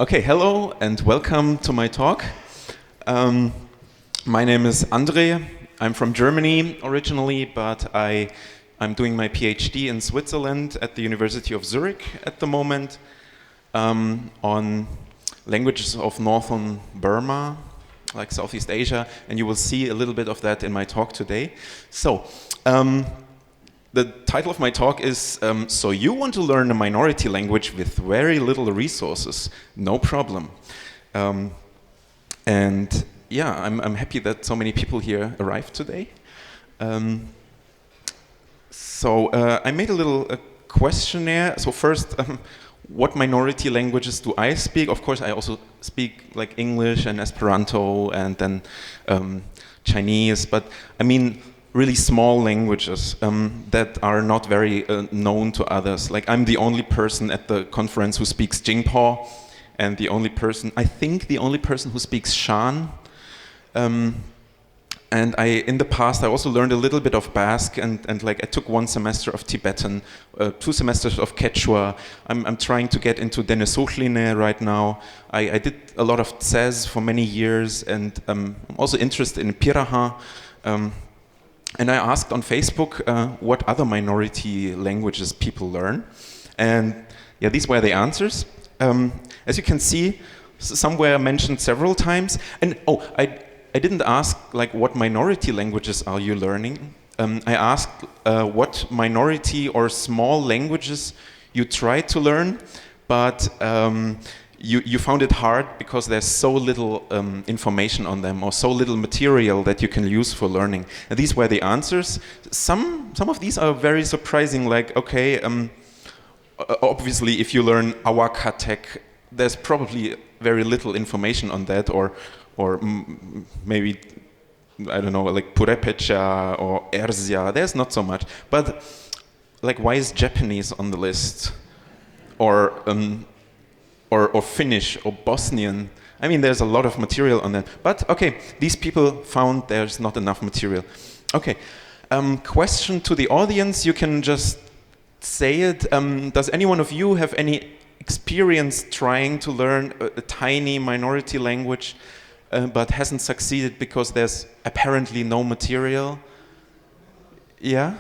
Okay, hello and welcome to my talk. My name is André. I'm from Germany originally, but I'm doing my PhD in Switzerland at the University of Zurich at the moment on languages of northern Burma, like Southeast Asia, and you will see a little bit of that in my talk today. So, the title of my talk is, so you want to learn a minority language with very little resources? No problem. And yeah, I'm happy that so many people here arrived today. I made a little questionnaire. So first, what minority languages do I speak? Of course, I also speak like English and Esperanto and then Chinese, but I mean, really small languages that are not very known to others. Like I'm the only person at the conference who speaks Jingpo, and I think the only person who speaks Shan. And in the past, I also learned a little bit of Basque, and like I took 1 semester of Tibetan, 2 semesters of Quechua. I'm trying to get into Denesuhline right now. I did a lot of Tsez for many years, and I'm also interested in Piraha. And I asked on Facebook what other minority languages people learn. And yeah, these were the answers. As you can see, some were mentioned several times. And I didn't ask like what minority languages are you learning. I asked what minority or small languages you tried to learn, but you found it hard because there's so little information on them or so little material that you can use for learning. And these were the answers. Some of these are very surprising, like, okay, obviously if you learn Awakatek, there's probably very little information on that, or maybe, I don't know, like Purepecha or Erzia, there's not so much. But like, why is Japanese on the list? Or Finnish or Bosnian. I mean, there's a lot of material on that. But okay, these people found there's not enough material. Okay, question to the audience, you can just say it. Does any one of you have any experience trying to learn a tiny minority language but hasn't succeeded because there's apparently no material? Yeah?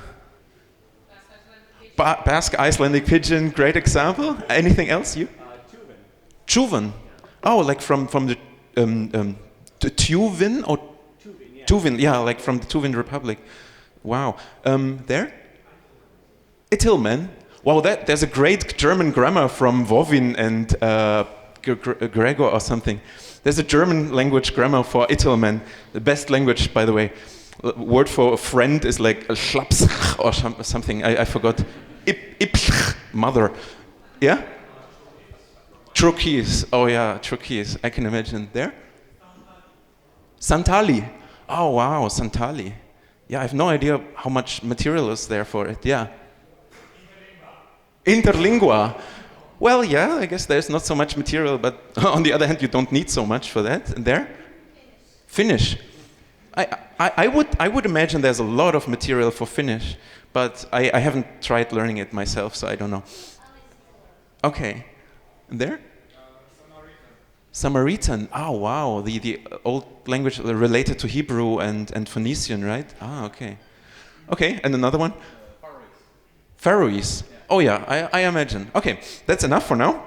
Basque Icelandic Pidgin, great example. Anything else, you? Tuvan. Oh, like from the Tuvin or Tuvin, yeah. Tuvin, yeah, like from the Tuvin Republic. Wow. There? Itilmen. Wow, there's a great German grammar from Wovin and Gregor or something. There's a German language grammar for Itilmen, the best language, by the way. Word for a friend is like a schlaps or something. I forgot. Ipsch, mother. Yeah. Trukis, oh yeah, Trukis, I can imagine. There? Santali. Oh wow, Santali. Yeah, I have no idea how much material is there for it, yeah. Interlingua. Well, yeah, I guess there's not so much material, but on the other hand, you don't need so much for that. And there? Finnish. I would imagine there's a lot of material for Finnish, but I haven't tried learning it myself, so I don't know. Okay. There? Samaritan. Oh, wow. The old language related to Hebrew and Phoenician, right? Ah, okay. Okay, and another one? Faroese. Yeah. Oh, yeah, I imagine. Okay, that's enough for now.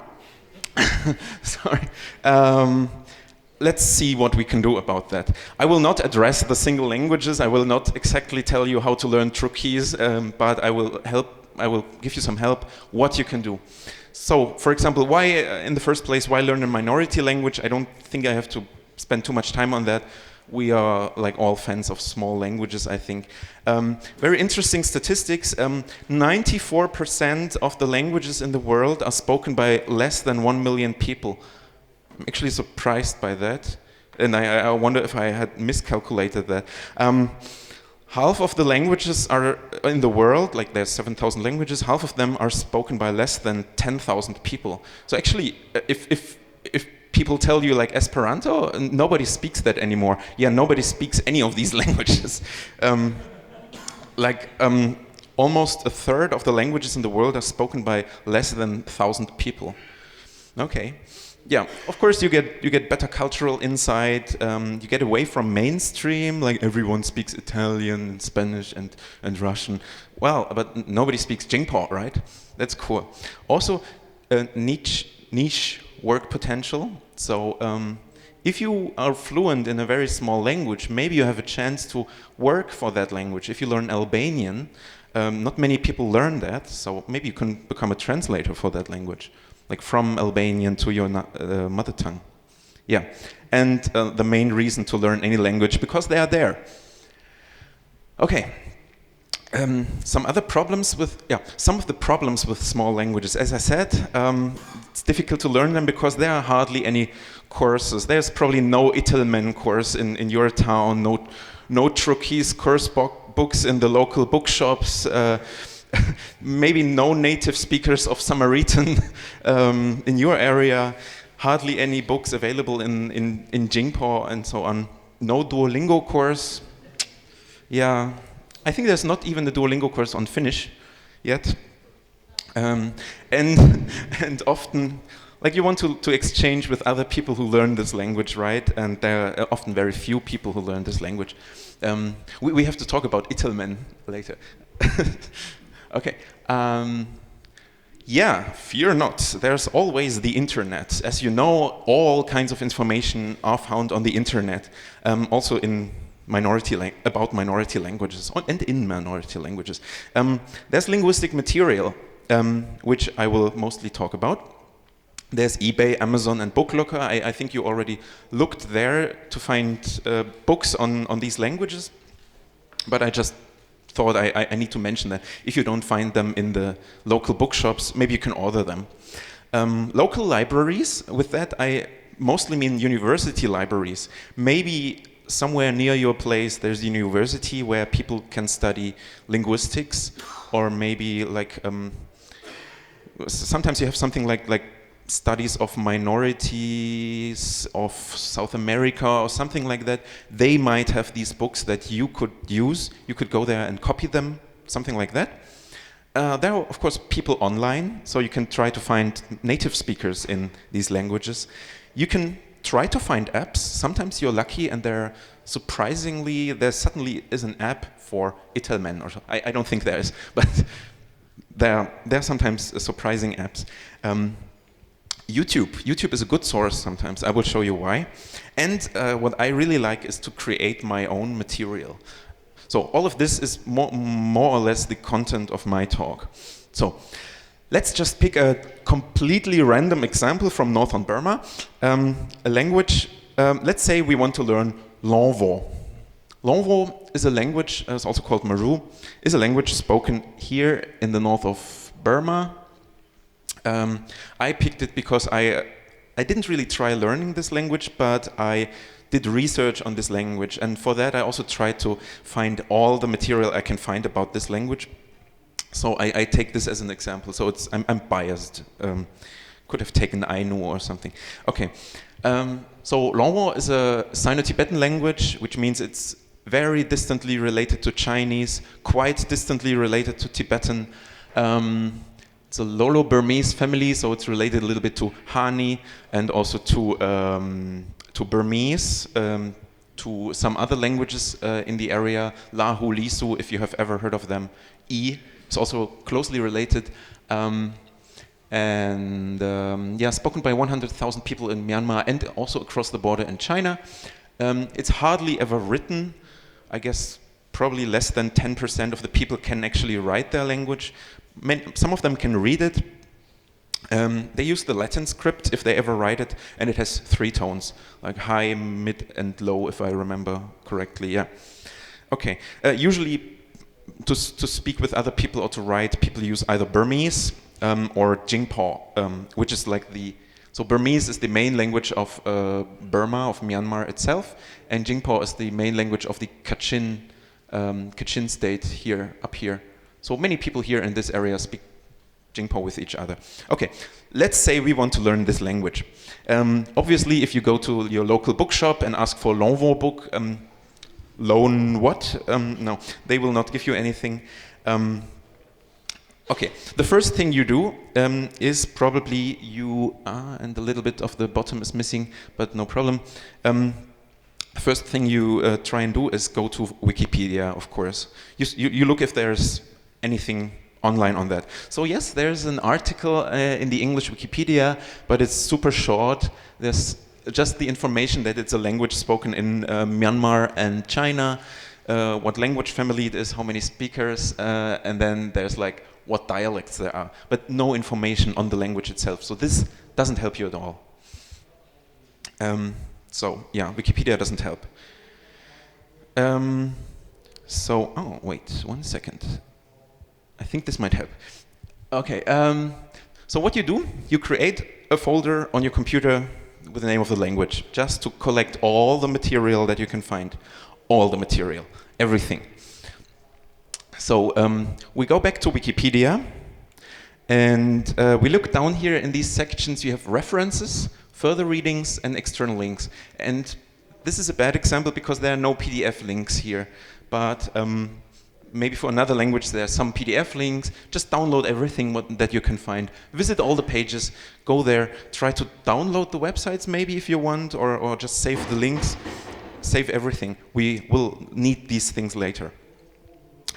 Sorry. Let's see what we can do about that. I will not address the single languages. I will not exactly tell you how to learn Trukis, but I will give you some help what you can do. So, for example, why, in the first place, why learn a minority language? I don't think I have to spend too much time on that. We are, like all fans of small languages, I think. Very interesting statistics. 94% of the languages in the world are spoken by less than 1 million people. I'm actually surprised by that. And I wonder if I had miscalculated that. Half of the languages are in the world, like there's 7,000 languages, half of them are spoken by less than 10,000 people. So actually, if people tell you like Esperanto, nobody speaks that anymore. Yeah, nobody speaks any of these languages. Almost a third of the languages in the world are spoken by less than 1,000 people. Okay. yeah, of course you get better cultural insight. You get away from mainstream, like everyone speaks Italian and Spanish and Russian. Well, but nobody speaks Jingpo, right? That's cool. Also, niche work potential. So if you are fluent in a very small language, maybe you have a chance to work for that language. If you learn Albanian, not many people learn that, so maybe you can become a translator for that language, like from Albanian to your mother tongue. Yeah, and the main reason to learn any language, because they are there. Okay. Some of the problems with small languages, as I said, it's difficult to learn them because there are hardly any courses. There's probably no Italman course in your town, no Truckese course books in the local bookshops, maybe no native speakers of Samaritan in your area, hardly any books available in Jingpo and so on. No Duolingo course. Yeah. I think there's not even a Duolingo course on Finnish yet. And often, like you want to exchange with other people who learn this language, right? And there are often very few people who learn this language. We have to talk about Italman later. Okay. Yeah, fear not. There's always the internet. As you know, all kinds of information are found on the internet. Also about minority languages and in minority languages. There's linguistic material, which I will mostly talk about. There's eBay, Amazon, and BookLooker. I think you already looked there to find books on these languages, but I just thought I need to mention that if you don't find them in the local bookshops, maybe you can order them. Local libraries, with that I mostly mean university libraries. Maybe somewhere near your place there's a university where people can study linguistics, or maybe like sometimes you have something like studies of minorities of South America or something like that. They might have these books that you could use. You could go there and copy them, something like that. There are, of course, people online, so you can try to find native speakers in these languages. You can try to find apps. Sometimes you're lucky and there suddenly is an app for Italman, or so. I don't think there is, but there are sometimes surprising apps. YouTube is a good source sometimes. I will show you why. And what I really like is to create my own material. So all of this is more or less the content of my talk. So let's just pick a completely random example from northern Burma. A language, let's say we want to learn Lanvo. Lanvo is a language, it's also called Maru, is a language spoken here in the north of Burma. I picked it because I didn't really try learning this language, but I did research on this language, and for that I also tried to find all the material I can find about this language. So I take this as an example. So I'm biased. Could have taken Ainu or something. Okay. So Lanvo is a Sino-Tibetan language, which means it's very distantly related to Chinese, quite distantly related to Tibetan. It's a Lolo-Burmese family, so it's related a little bit to Hani and also to Burmese, to some other languages in the area, Lahu, Lisu, if you have ever heard of them. I is also closely related, spoken by 100,000 people in Myanmar and also across the border in China. It's hardly ever written. I guess probably less than 10% of the people can actually write their language. Some of them can read it. They use the Latin script if they ever write it, and it has 3 tones, like high, mid, and low, if I remember correctly. Yeah. Okay. Usually, to speak with other people or to write, people use either Burmese or Jingpo, which is like so Burmese is the main language of Burma, of Myanmar itself, and Jingpo is the main language of the Kachin state up here. So many people here in this area speak Jingpo with each other. Okay, let's say we want to learn this language. Obviously, if you go to your local bookshop and ask for Lanvo book, loan what? No, they will not give you anything. Okay, the first thing you do is probably and a little bit of the bottom is missing, but no problem. The first thing you try and do is go to Wikipedia, of course. You look if there's anything online on that. So yes, there's an article in the English Wikipedia, but it's super short. There's just the information that it's a language spoken in Myanmar and China, what language family it is, how many speakers, and then there's like what dialects there are, but no information on the language itself. So this doesn't help you at all. So yeah, Wikipedia doesn't help. Oh wait, 1 second. I think this might help. Okay, so what you do, you create a folder on your computer with the name of the language, just to collect all the material that you can find. All the material, everything. So we go back to Wikipedia, and we look down here in these sections. You have references, further readings, and external links. And this is a bad example because there are no PDF links here. But maybe for another language there are some PDF links. Just download everything that you can find. Visit all the pages, go there, try to download the websites maybe if you want, or just save the links, save everything. We will need these things later.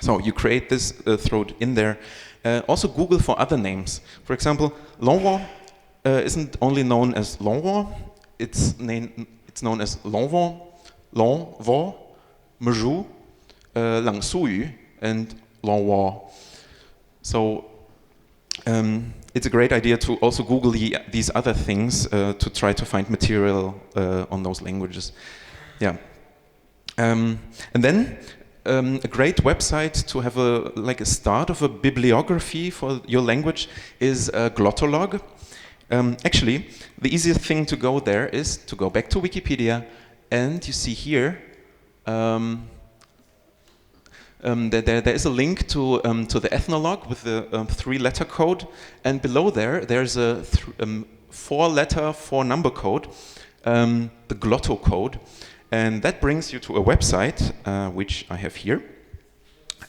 So you create this, throw it in there. Also Google for other names. For example, Longwo isn't only known as Longwo, it's known as Longwo, Longwo, Mju, Langsuyu, and Longwo. So it's a great idea to also Google these other things to try to find material on those languages. Yeah. And then a great website to have a start of a bibliography for your language is Glottolog. Actually, the easiest thing to go there is to go back to Wikipedia, and you see here there is a link to the ethnologue with the 3-letter code, and below there's a 4-letter, 4-number code, the Glotto code. And that brings you to a website, which I have here.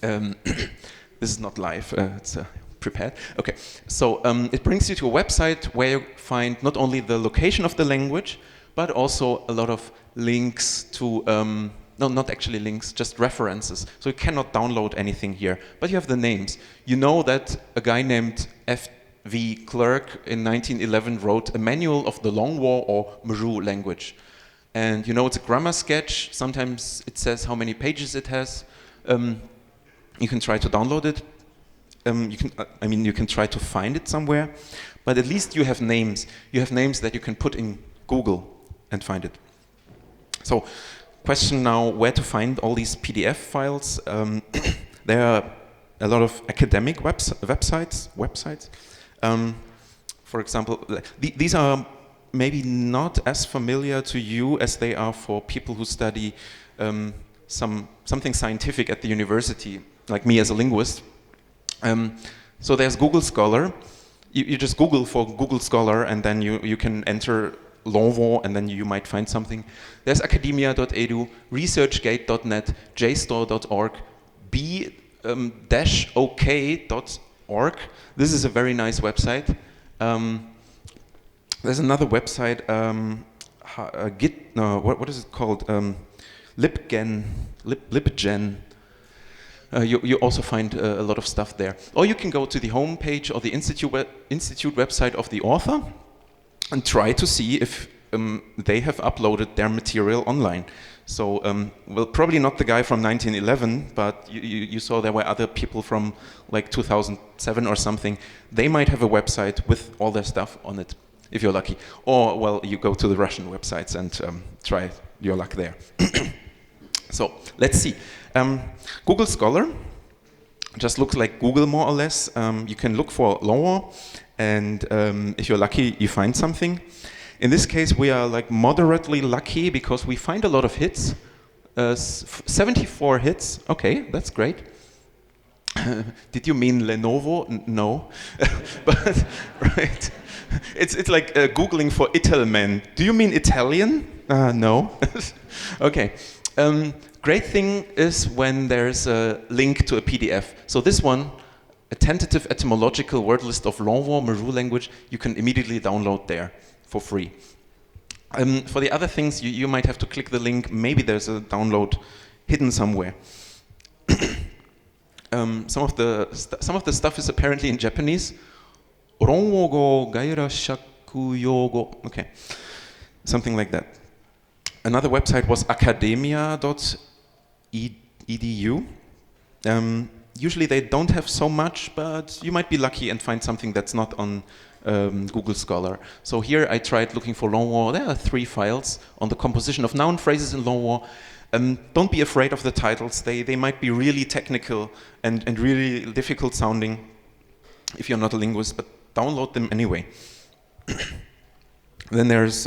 This is not live, it's prepared. Okay, so it brings you to a website where you find not only the location of the language, but also a lot of links to, no, not actually links, just references. So you cannot download anything here, but you have the names. You know that a guy named F.V. Clerk in 1911 wrote a manual of the Longwo or Mju language. And you know it's a grammar sketch. Sometimes it says how many pages it has. You can try to download it. You can try to find it somewhere. But at least you have names. You have names that you can put in Google and find it. So, question now: where to find all these PDF files? There are a lot of academic websites. For example, these are maybe not as familiar to you as they are for people who study something scientific at the university, like me as a linguist. So there's Google Scholar. You just Google for Google Scholar, and then you can enter Longwo, and then you might find something. There's academia.edu, researchgate.net, jstore.org, b-ok.org. This is a very nice website. There's another website, what is it called? Libgen. You also find a lot of stuff there. Or you can go to the homepage or the institute website of the author and try to see if they have uploaded their material online. So, well, probably not the guy from 1911, but you saw there were other people from like 2007 or something. They might have a website with all their stuff on it, if you're lucky. Or, well, you go to the Russian websites and try your luck there. So, let's see. Google Scholar just looks like Google more or less. You can look for Longwo, and if you're lucky, you find something. In this case, we are like moderately lucky because we find a lot of hits. 74 hits. Okay, that's great. Did you mean Lenovo? No. But, right. It's like Googling for Italman. Do you mean Italian? No. Okay. Great thing is when there's a link to a PDF. So this one a tentative etymological word list of Longhua Meru language you can immediately download there for free. For the other things, you might have to click the link. Maybe there's a download hidden somewhere. Some of the stuff is apparently in Japanese. Ronwogo gaira shakuyogo. Okay, something like that. Another website was academia.edu. Usually they don't have so much, but you might be lucky and find something that's not on Google Scholar. So here I tried looking for Longhua. There are 3 files on the composition of noun phrases in Longhua. Don't be afraid of the titles. They might be really technical and really difficult sounding if you're not a linguist, but download them anyway. Then there's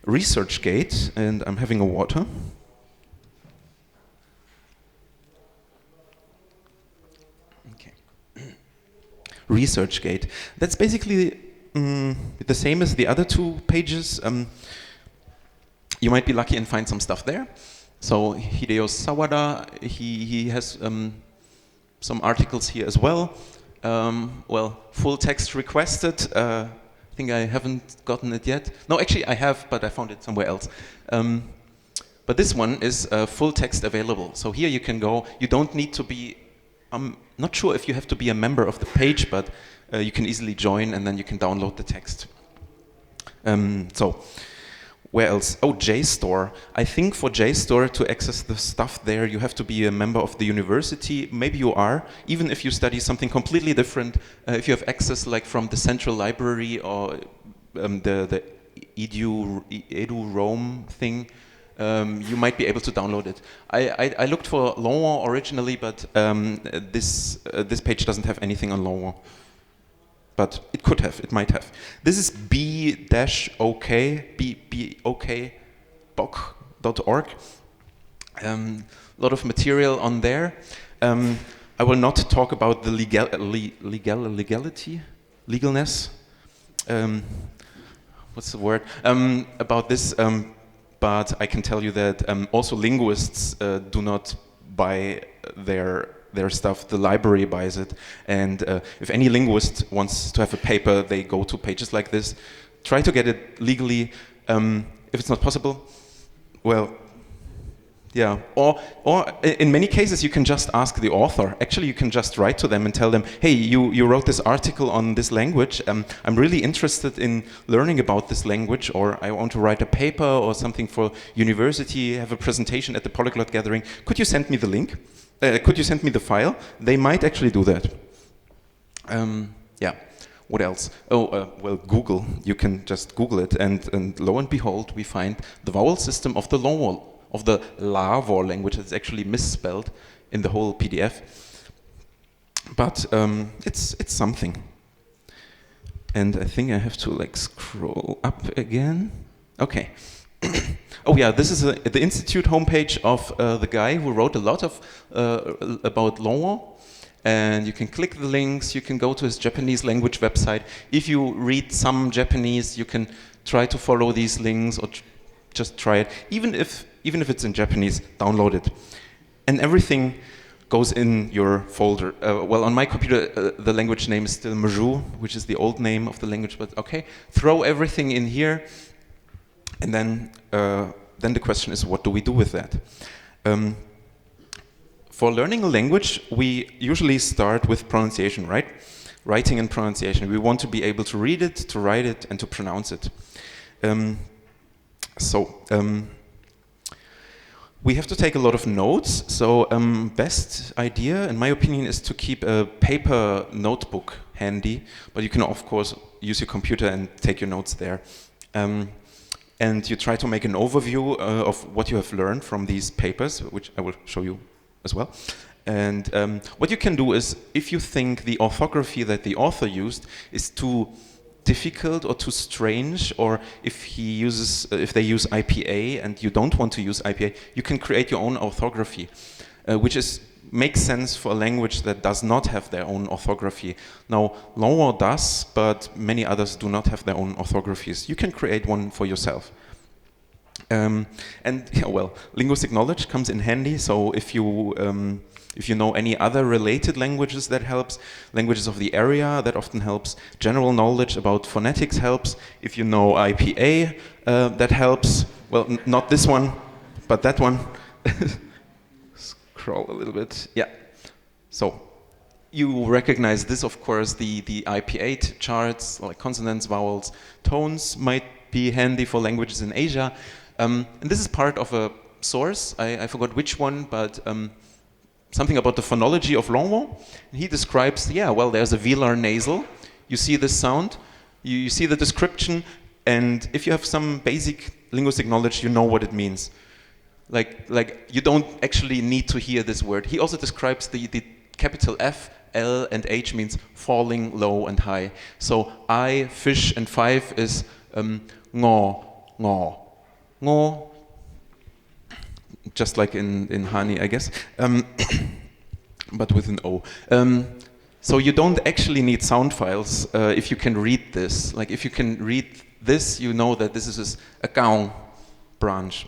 ResearchGate, and I'm having a water. Okay. ResearchGate. That's basically the same as the other 2 pages. You might be lucky and find some stuff there. So Hideo Sawada, he has some articles here as well. Well, full text requested. I think I haven't gotten it yet. No, actually I have, but I found it somewhere else. But this one is full text available. So here you can go. You don't need to be, I'm not sure if you have to be a member of the page, but you can easily join and then you can download the text. So, where else? Oh, JSTOR. I think for JSTOR to access the stuff there, you have to be a member of the university. Maybe you are, even if you study something completely different. If you have access like from the central library or the Edu Rome thing, you might be able to download it. I looked for Longhua originally, but this page doesn't have anything on Longhua. But it could have, it might have. This is bok.org. A lot of material on there. I will not talk about the legalness. What's the word? About this, but I can tell you that also linguists do not buy their stuff. The library buys it, and if any linguist wants to have a paper, they go to pages like this. Try to get it legally. If it's not possible, well, yeah. Or in many cases, you can just ask the author. Actually, you can just write to them and tell them, hey, you wrote this article on this language. I'm really interested in learning about this language, or I want to write a paper or something for university, have a presentation at the Polyglot gathering. Could you send me the link? Could you send me the file? They might actually do that. Yeah. What else? Oh, well, Google. You can just Google it, and lo and behold, we find the vowel system of the Lavo language. It's actually misspelled in the whole PDF, but it's something. And I think I have to like scroll up again. Okay. Oh yeah, this is the Institute homepage of the guy who wrote a lot of about Longhua. And you can click the links, you can go to his Japanese language website. If you read some Japanese, you can try to follow these links or just try it. Even if it's in Japanese, download it. And everything goes in your folder. Well, on my computer, the language name is still Meru, which is the old name of the language, but okay. Throw everything in here, and then the question is, what do we do with that? For learning a language, we usually start with pronunciation, right? Writing and pronunciation. We want to be able to read it, to write it, and to pronounce it. We have to take a lot of notes. So best idea, in my opinion, is to keep a paper notebook handy. But you can, of course, use your computer and take your notes there. And you try to make an overview of what you have learned from these papers, which I will show you as well. And what you can do is, if you think the orthography that the author used is too difficult or too strange, or if they use IPA and you don't want to use IPA, you can create your own orthography, which makes sense for a language that does not have their own orthography. Now, Longhua does, but many others do not have their own orthographies. You can create one for yourself. And yeah, well, linguistic knowledge comes in handy. So if you If you know any other related languages, that helps. Languages of the area, that often helps. General knowledge about phonetics helps. If you know IPA, that helps. Well, not this one, but that one. Scroll a little bit. Yeah. So you recognize this, of course, the IPA charts, like consonants, vowels, tones might be handy for languages in Asia. And this is part of a source. I forgot which one, but something about the phonology of Longhua. He describes, there's a velar nasal. You see this sound, you see the description, and if you have some basic linguistic knowledge, you know what it means. Like you don't actually need to hear this word. He also describes the capital F, L, and H means falling, low, and high. So I, fish, and five is ngo, ngo, ngo. Just like in Hani, I guess, but with an O. So you don't actually need sound files if you can read this. Like if you can read this, you know that this is a Gaon branch.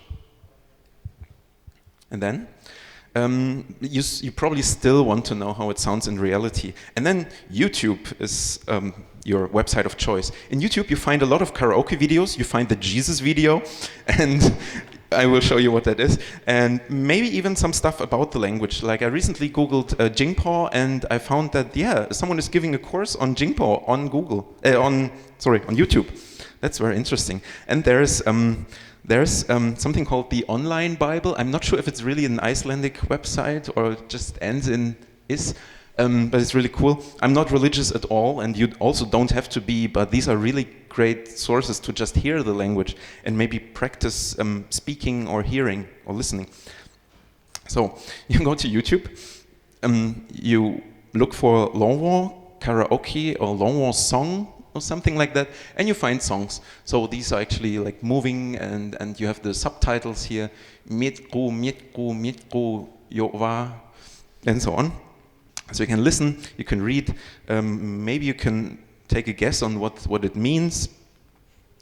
And then you probably still want to know how it sounds in reality. And then YouTube is your website of choice. In YouTube, you find a lot of karaoke videos. You find the Jesus video, and I will show you what that is. And maybe even some stuff about the language. Like I recently Googled Jingpo, and I found that, someone is giving a course on Jingpo on on YouTube. That's very interesting. And there's something called the Online Bible. I'm not sure if it's really an Icelandic website or just ends in is, but it's really cool. I'm not religious at all, and you also don't have to be, but these are really great sources to just hear the language and maybe practice speaking or hearing or listening. So you go to YouTube, you look for Longhua karaoke or Longhua song or something like that, and you find songs. So these are actually like moving, and you have the subtitles here, mitku, mitku, mitku, yowa, and so on. So you can listen, you can read, maybe you can take a guess on what it means,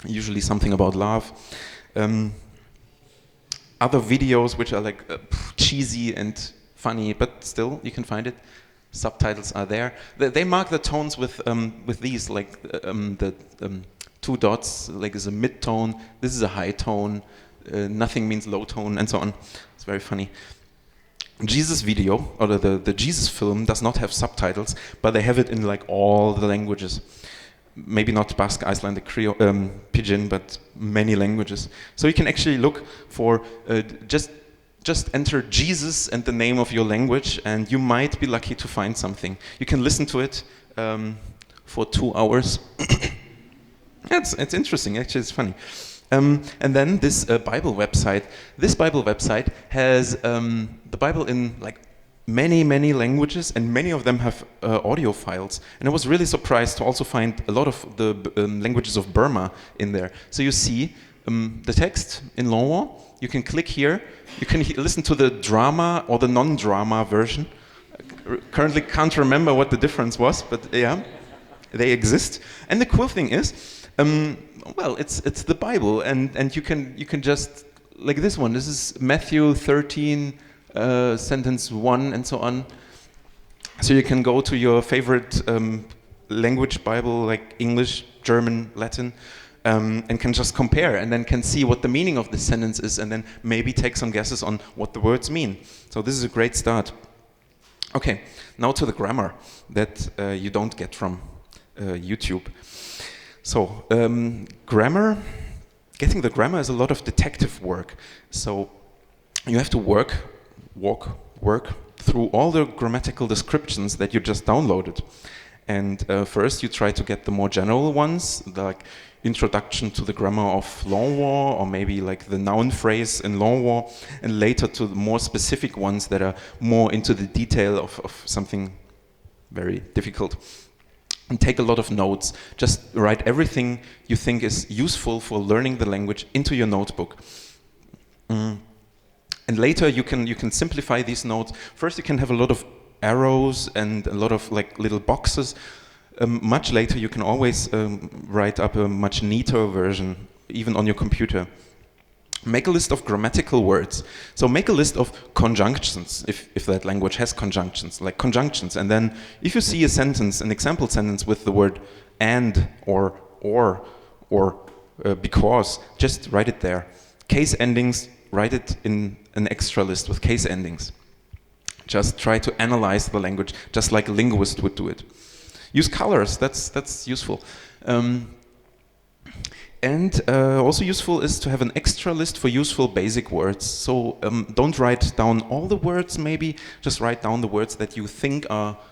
usually something about love. Other videos which are like cheesy and funny, but still you can find it. Subtitles are there. They mark the tones with these, like the two dots, like is a mid-tone, this is a high tone, nothing means low tone, and so on. It's very funny. Jesus video, or the Jesus film, does not have subtitles, but they have it in like all the languages. Maybe not Basque, Icelandic, Creole, Pidgin, but many languages. So you can actually look for just enter Jesus and the name of your language, and you might be lucky to find something. You can listen to it for 2 hours. It's interesting, actually, it's funny. And then this Bible website. This Bible website has the Bible in like many languages, and many of them have audio files. And I was really surprised to also find a lot of the languages of Burma in there. So you see the text in Longhua. You can click here. You can listen to the drama or the non-drama version. Currently can't remember what the difference was, but yeah, they exist. And the cool thing is, it's the Bible, and you can just, like this one. This is Matthew 13, sentence 1, and so on. So you can go to your favorite language Bible, like English, German, Latin, and can just compare, and then can see what the meaning of the sentence is, and then maybe take some guesses on what the words mean. So this is a great start. Okay, now to the grammar that you don't get from YouTube. So getting the grammar is a lot of detective work. So you have to work through all the grammatical descriptions that you just downloaded. And first you try to get the more general ones, like introduction to the grammar of Longhua, or maybe like the noun phrase in Longhua, and later to the more specific ones that are more into the detail of something very difficult. And take a lot of notes. Just write everything you think is useful for learning the language into your notebook. And later you can simplify these notes. First you can have a lot of arrows and a lot of like little boxes. Much later you can always write up a much neater version, even on your computer. Make a list of grammatical words. So make a list of conjunctions, if that language has conjunctions, like conjunctions. And then if you see a sentence, an example sentence with the word and or because, just write it there. Case endings, write it in an extra list with case endings. Just try to analyze the language, just like a linguist would do it. Use colors, that's useful. And also useful is to have an extra list for useful basic words. So don't write down all the words maybe, just write down the words that you think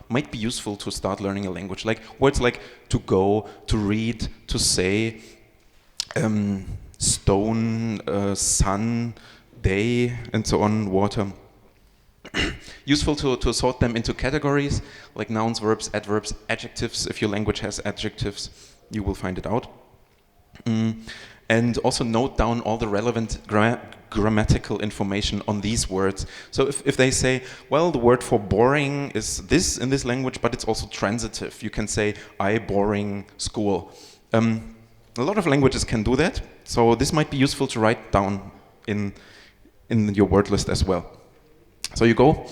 might be useful to start learning a language. Like words like to go, to read, to say, stone, sun, day, and so on, water. Useful to sort them into categories, like nouns, verbs, adverbs, adjectives. If your language has adjectives, you will find it out. And also note down all the relevant grammatical information on these words. So if they say, well, the word for boring is this in this language, but it's also transitive. You can say, I boring school. A lot of languages can do that. So this might be useful to write down in your word list as well. So you go,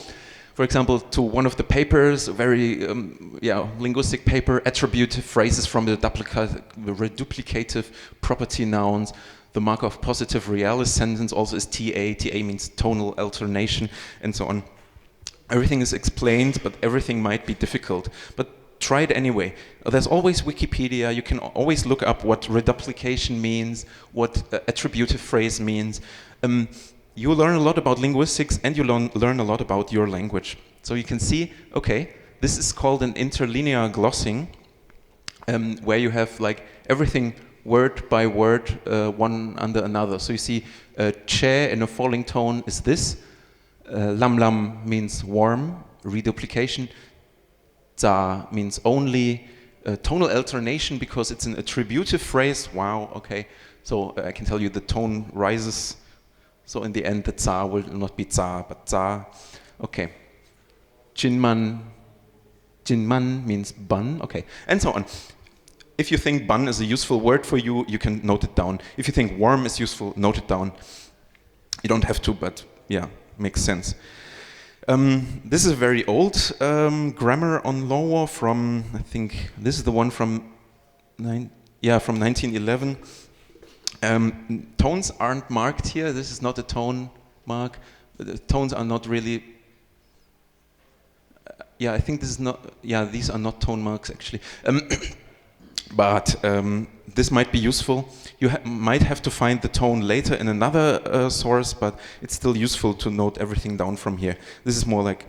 for example, to one of the papers, a very linguistic paper, attributive phrases from the reduplicative property nouns. The marker of positive realis sentence also is TA. TA means tonal alternation, and so on. Everything is explained, but everything might be difficult. But try it anyway. There's always Wikipedia. You can always look up what reduplication means, what attributive phrase means. You learn a lot about linguistics and you learn a lot about your language. So you can see, okay, this is called an interlinear glossing, where you have like everything word by word, one under another. So you see, che in a falling tone is this. Lam lam means warm, reduplication. Za means only. Tonal alternation because it's an attributive phrase. Wow, okay. So I can tell you the tone rises. So in the end, the za will not be za, but za. Okay. Jinman means bun. Okay, and so on. If you think bun is a useful word for you, you can note it down. If you think warm is useful, note it down. You don't have to, but yeah, makes sense. This is a very old grammar on Lowo from, I think, this is the one from 1911. Tones aren't marked here. This is not a tone mark. The tones are not really. I think this is not. These are not tone marks actually. But this might be useful. You might have to find the tone later in another source, but it's still useful to note everything down from here. This is more like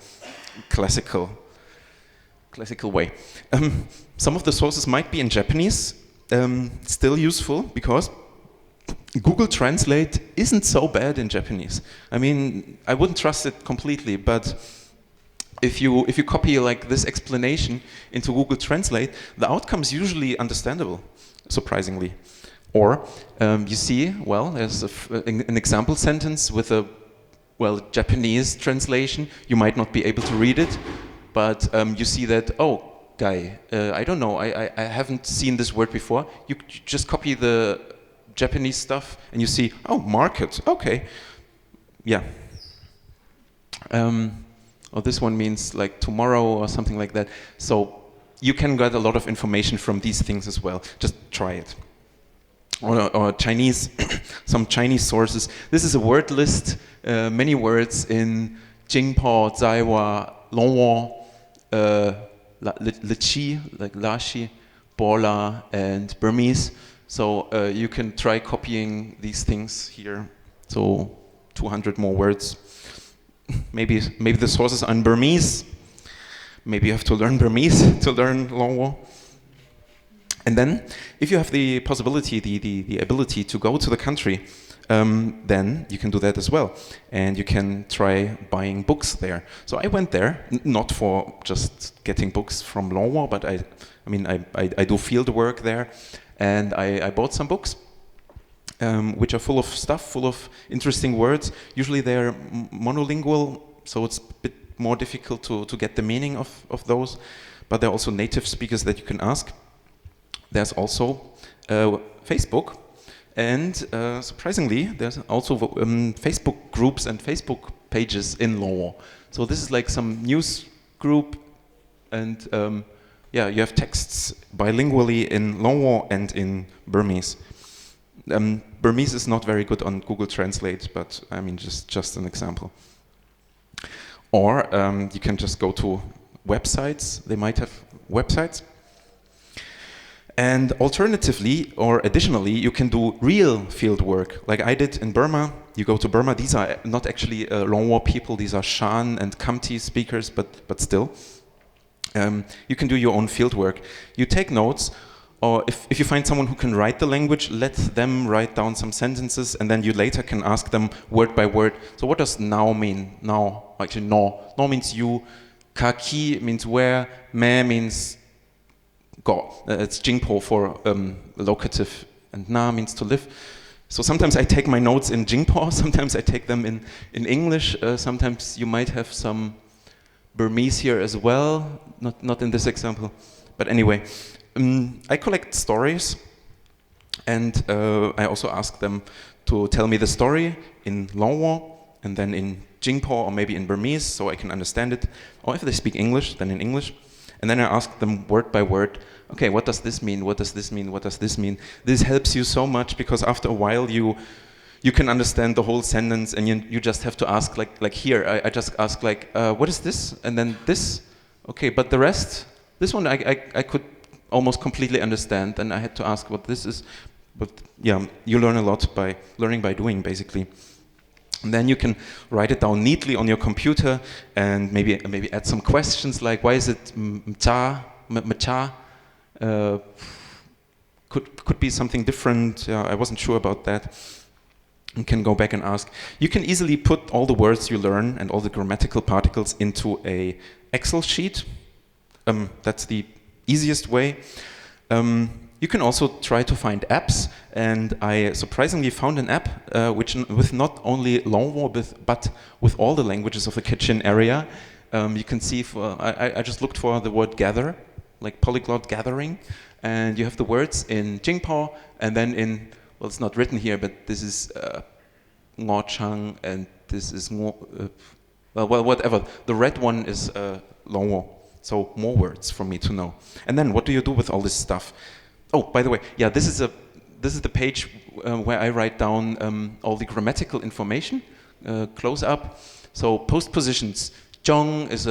classical way. Some of the sources might be in Japanese. Still useful because Google Translate isn't so bad in Japanese. I mean, I wouldn't trust it completely, but if you copy like this explanation into Google Translate, the outcome's usually understandable, surprisingly. Or you see, well, there's an example sentence with a Japanese translation. You might not be able to read it, but you see that, oh, guy, I don't know, I haven't seen this word before. You just copy the Japanese stuff and you see, oh, market, okay, yeah. Or this one means like tomorrow or something like that. So you can get a lot of information from these things as well. Just try it. Or Chinese, some Chinese sources. This is a word list, many words in Jingpo, Zaiwa, Longwo, Lichi, like Lashi, Bola, and Burmese. So you can try copying these things here. So 200 more words. Maybe the sources are in Burmese. Maybe you have to learn Burmese to learn Longwo. And then, if you have the possibility, the ability to go to the country, then you can do that as well. And you can try buying books there. So I went there, not for just getting books from Longwo, but I do field work there. And I bought some books, which are full of stuff, full of interesting words. Usually they're monolingual, so it's a bit more difficult to get the meaning of those. But there are also native speakers that you can ask. There's also Facebook, And surprisingly, there's also Facebook groups and Facebook pages in Longwo. So this is like some news group, and yeah, you have texts bilingually in Longwo and in Burmese. Burmese is not very good on Google Translate, but I mean, just an example. Or you can just go to websites. They might have websites. And alternatively, or additionally, you can do real field work, like I did in Burma. You go to Burma. These are not actually Longwo people. These are Shan and Khamti speakers, but still. You can do your own field work. You take notes, or if you find someone who can write the language, let them write down some sentences, and then you later can ask them word by word. So what does now mean? Now, actually, no. No means you. Ka-ki means where. Me means go. It's Jingpo for locative, and na means to live. So sometimes I take my notes in Jingpo, sometimes I take them in English, sometimes you might have some Burmese here as well, not in this example, but anyway. I collect stories, and I also ask them to tell me the story in Longwo, and then in Jingpo, or maybe in Burmese, so I can understand it, or if they speak English, then in English. And then I ask them word by word, okay, what does this mean? What does this mean? What does this mean? This helps you so much, because after a while you can understand the whole sentence, and you just have to ask, like here, I just ask like, what is this? And then this, okay, but the rest, this one I could almost completely understand, and I had to ask what this is. But yeah, you learn a lot by learning by doing, basically. And then you can write it down neatly on your computer, and maybe add some questions like, why is it mcha? Could be something different. Yeah, I wasn't sure about that. You can go back and ask. You can easily put all the words you learn and all the grammatical particles into a Excel sheet. That's the easiest way. You can also try to find apps, and I surprisingly found an app with not only Longwo but with all the languages of the Kachin area. You can see, I just looked for the word gather, like Polyglot gathering, and you have the words in Jingpo, and then in, well, it's not written here, but this is Ngo Chang, and this is well, whatever. The red one is Longwo, so more words for me to know. And then what do you do with all this stuff? Oh, by the way, yeah, this is the page where I write down all the grammatical information, close up. So postpositions. Jong is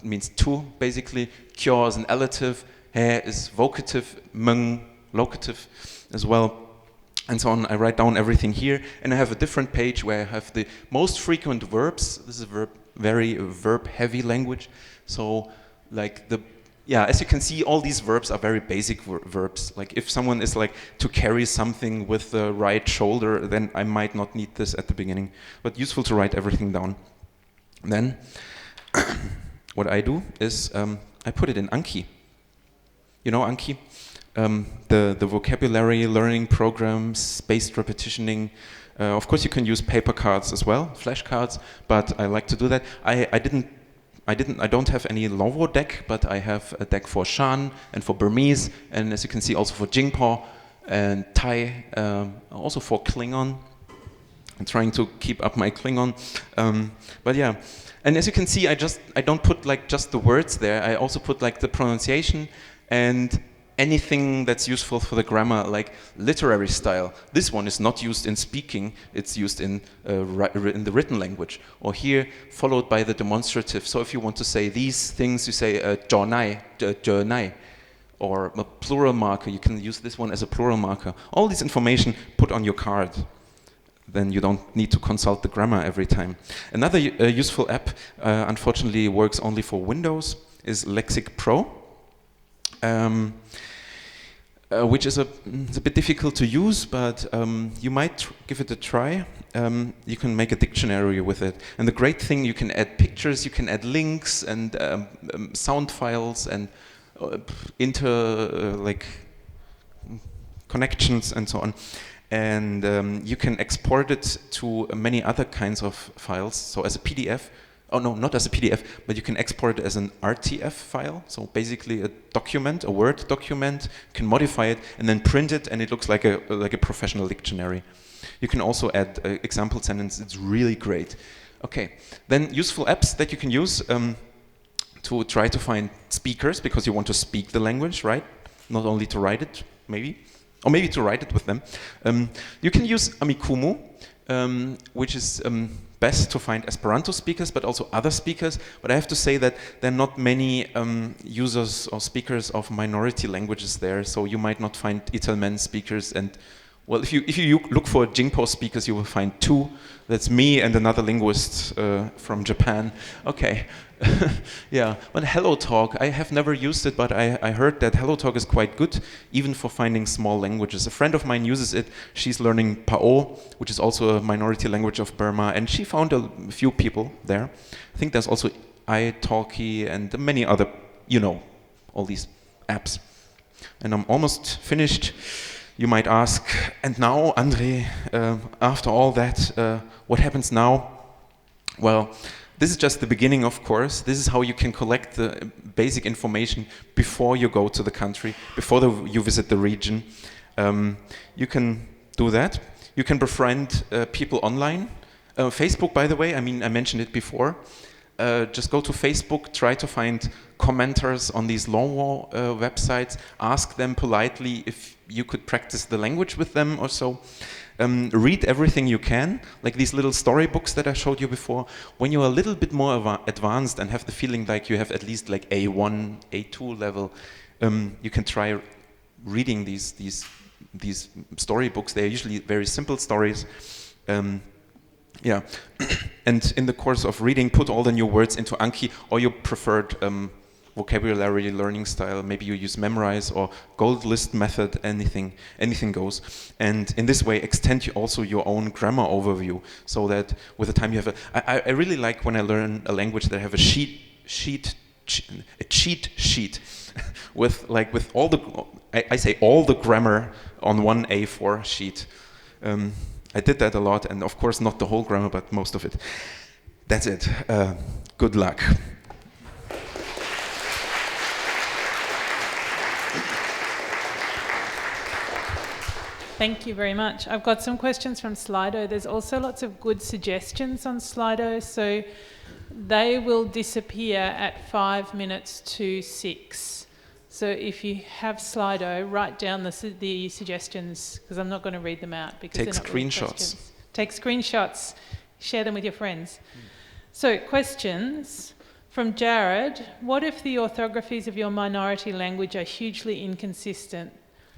means to, basically. Kyo is an elative. He is vocative. Meng, locative as well. And so on. I write down everything here, and I have a different page where I have the most frequent verbs. This is a very verb-heavy language. So, like as you can see, all these verbs are very basic verbs. Like if someone is like to carry something with the right shoulder, then I might not need this at the beginning. But useful to write everything down. Then what I do is I put it in Anki. You know Anki? The vocabulary learning program, spaced repetitioning. Of course, you can use paper cards as well, flashcards. But I like to do that. I don't have any Longwo deck, but I have a deck for Shan and for Burmese, and as you can see, also for Jingpo and Thai, also for Klingon. I'm trying to keep up my Klingon, but yeah. And as you can see, I don't put like just the words there. I also put like the pronunciation and anything that's useful for the grammar, like literary style. This one is not used in speaking, it's used in the written language. Or here, followed by the demonstrative. So if you want to say these things, you say jonai, or a plural marker. You can use this one as a plural marker. All this information put on your card. Then you don't need to consult the grammar every time. Another useful app, unfortunately works only for Windows, is Lexic Pro. Which is a bit difficult to use, but you might give it a try. You can make a dictionary with it. And the great thing, you can add pictures, you can add links and sound files and connections and so on. And you can export it to many other kinds of files. So as a PDF, Oh no, not as a PDF, but you can export it as an RTF file. So basically a document, a Word document. You can modify it and then print it, and it looks like a professional dictionary. You can also add example sentences. It's really great. Okay, then useful apps that you can use to try to find speakers, because you want to speak the language, right? Not only to write it, maybe. Or maybe to write it with them. You can use Amikumu, which is best to find Esperanto speakers, but also other speakers. But I have to say that there are not many users or speakers of minority languages there, so you might not find Italmen speakers. And well, if you look for Jingpo speakers, you will find 2. That's me and another linguist from Japan. Okay. Yeah, but HelloTalk, I have never used it, but I heard that HelloTalk is quite good, even for finding small languages. A friend of mine uses it. She's learning Pao, which is also a minority language of Burma, and she found a few people there. I think there's also italki and many other, all these apps. And I'm almost finished. You might ask, and now, André, after all that, what happens now? Well, this is just the beginning, of course. This is how you can collect the basic information before you go to the country, before you visit the region. You can do that. You can befriend people online. Facebook, by the way, I mentioned it before. Just go to Facebook, try to find commenters on these Longhua websites, ask them politely if you could practice the language with them or so. Read everything you can, like these little storybooks that I showed you before. When you're a little bit more advanced and have the feeling like you have at least like A1, A2 level, you can try reading these storybooks. They're usually very simple stories. Yeah, and in the course of reading, put all the new words into Anki or your preferred vocabulary learning style. Maybe you use Memrise or Gold List method. Anything goes. And in this way, extend also your own grammar overview, so that with the time you have I really like when I learn a language that I have a cheat sheet with all the I say all the grammar on one A4 sheet. I did that a lot, and of course not the whole grammar, but most of it. That's it. Good luck. Thank you very much. I've got some questions from Slido. There's also lots of good suggestions on Slido, so they will disappear at 5 minutes to 6. So if you have Slido, write down the suggestions, because I'm not going to read them out. Because Take screenshots. Take screenshots. Share them with your friends. So questions from Jared. What if the orthographies of your minority language are hugely inconsistent?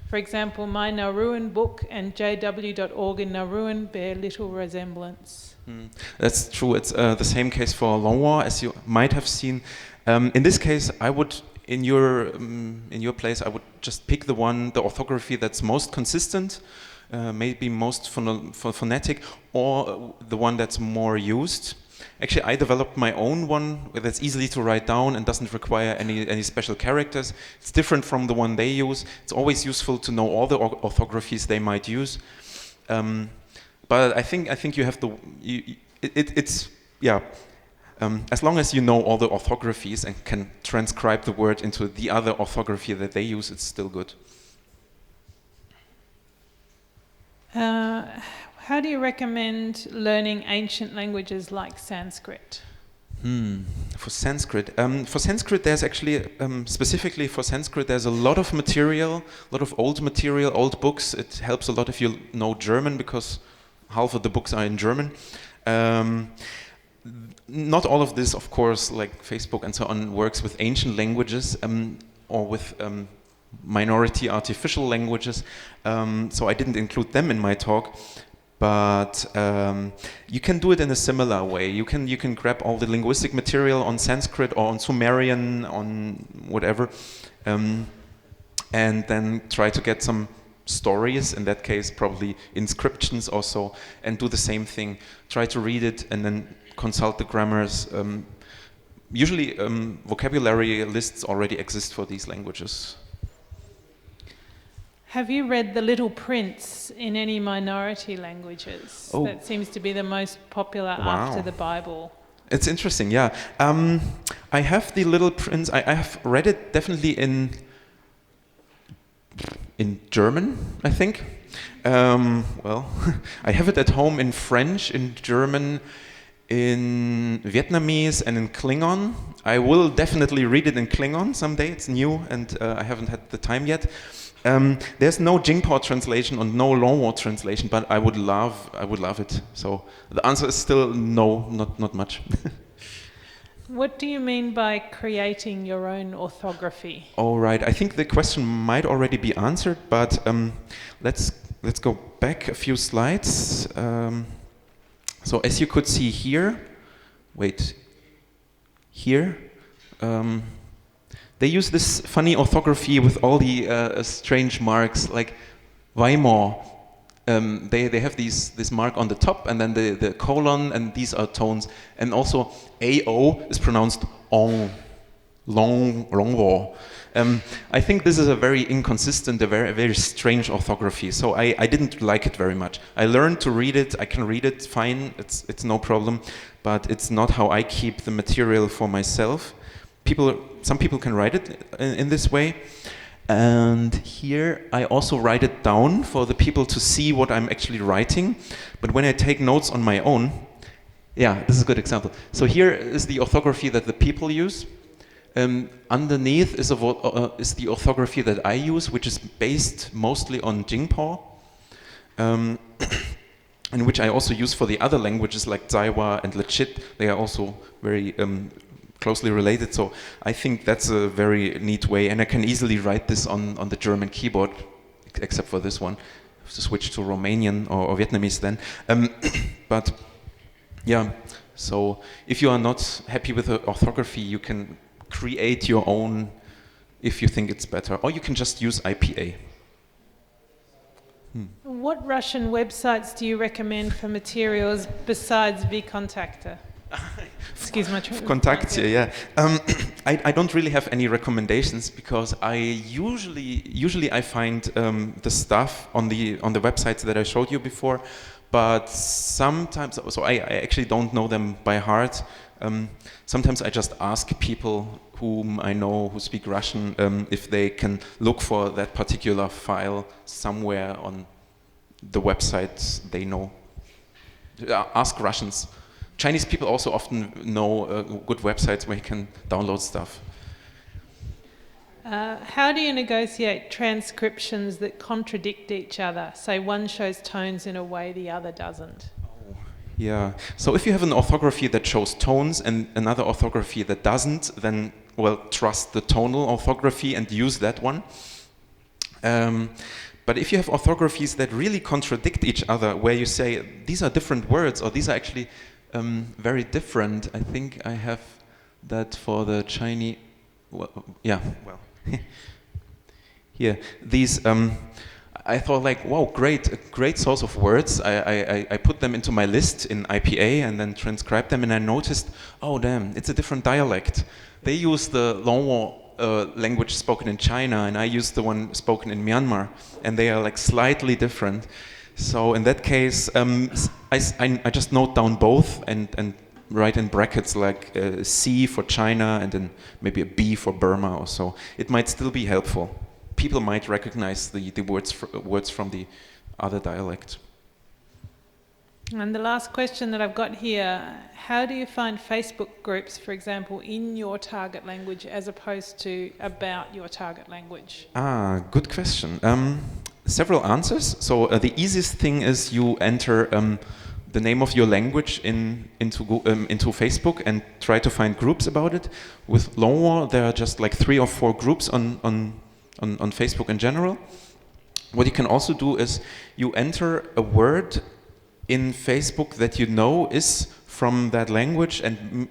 For example, my Nauruan book and jw.org in Nauruan bear little resemblance. That's true. It's the same case for Longhua, as you might have seen. In this case, I would, in your place, I would just pick the orthography that's most consistent, maybe most phonetic, or the one that's more used. Actually, I developed my own one that's easy to write down and doesn't require any special characters. It's different from the one they use. It's always useful to know all the orthographies they might use. But I think you have as long as you know all the orthographies and can transcribe the word into the other orthography that they use, it's still good. How do you recommend learning ancient languages like Sanskrit? For Sanskrit, there's actually, specifically for Sanskrit, there's a lot of material, a lot of old material, old books. It helps a lot if you know German, because half of the books are in German. Not all of this, of course, like Facebook and so on, works with ancient languages or with minority artificial languages. So I didn't include them in my talk. But you can do it in a similar way. You can grab all the linguistic material on Sanskrit or on Sumerian, on whatever, and then try to get some stories, in that case probably inscriptions or so, and do the same thing. Try to read it and then consult the grammars. Usually vocabulary lists already exist for these languages. Have you read The Little Prince in any minority languages? Oh. That seems to be the most popular after the Bible. It's interesting, yeah. I have the Little Prince. I have read it definitely in German, I think. Well, I have it at home in French, in German, in Vietnamese, and in Klingon. I will definitely read it in Klingon someday. It's new, and I haven't had the time yet. There's no Jingpo translation and no Longwo translation, but I would love it. So the answer is still no, not much. What do you mean by creating your own orthography? All right, I think the question might already be answered, but let's go back a few slides. So as you could see here, they use this funny orthography with all the strange marks, like Weimar. They have this mark on the top, and then the colon, and these are tones. And also AO is pronounced on, longwo. I think this is a very inconsistent, a very strange orthography. So I didn't like it very much. I learned to read it. I can read it fine. It's no problem, but it's not how I keep the material for myself. Some people can write it in this way. And here I also write it down for the people to see what I'm actually writing. But when I take notes on my own, yeah, this is a good example. So here is the orthography that the people use. Underneath is the orthography that I use, which is based mostly on Jingpo, and which I also use for the other languages like Zaiwa and Lechit. They are also very closely related, so I think that's a very neat way, and I can easily write this on the German keyboard, except for this one. I have to switch to Romanian or Vietnamese then. But yeah, so if you are not happy with the orthography, you can create your own if you think it's better, or you can just use IPA. What Russian websites do you recommend for materials besides Vkontakte? Excuse my Kontakte, yeah. I don't really have any recommendations because I usually I find the stuff on the websites that I showed you before, but sometimes I actually don't know them by heart. Sometimes I just ask people whom I know who speak Russian if they can look for that particular file somewhere on the websites they know. Ask Russians. Chinese people also often know good websites where you can download stuff. How do you negotiate transcriptions that contradict each other? Say one shows tones in a way the other doesn't. Yeah, so if you have an orthography that shows tones and another orthography that doesn't, then, well, trust the tonal orthography and use that one. But if you have orthographies that really contradict each other, where you say, these are different words, or these are actually very different, I think I have that for the Chinese, here, these, I thought like, wow, a great source of words. I put them into my list in IPA and then transcribed them, and I noticed, oh damn, it's a different dialect. They use the Longwo language spoken in China, and I use the one spoken in Myanmar, and they are like slightly different. So in that case, I just note down both and write in brackets like C for China and then maybe a B for Burma or so. It might still be helpful. People might recognize the words from the other dialect. And the last question that I've got here, how do you find Facebook groups, for example, in your target language as opposed to about your target language? Good question. Several answers. So the easiest thing is you enter the name of your language into Facebook and try to find groups about it. With Longwo, there are just like 3 or 4 groups on Facebook in general. What you can also do is you enter a word in Facebook that you know is from that language and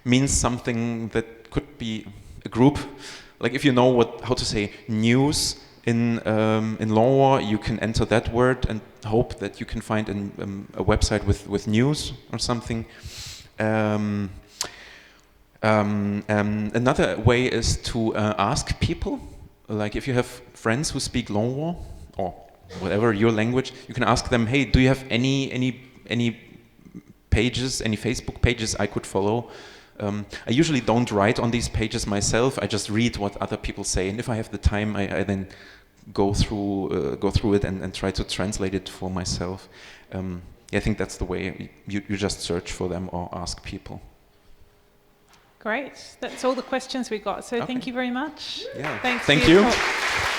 means something that could be a group. Like if you know how to say news in Longwo, you can enter that word and hope that you can find a website with news or something. Another way is to ask people. Like if you have friends who speak Longwo or whatever your language, you can ask them, hey, do you have any pages, any Facebook pages I could follow. I usually don't write on these pages myself. I just read what other people say, and if I have the time, I then go through it and try to translate it for myself. I think that's the way. You just search for them or ask people. Great. That's all the questions we got. So thank you very much. Yeah. Thanks. Thank for your you. talk.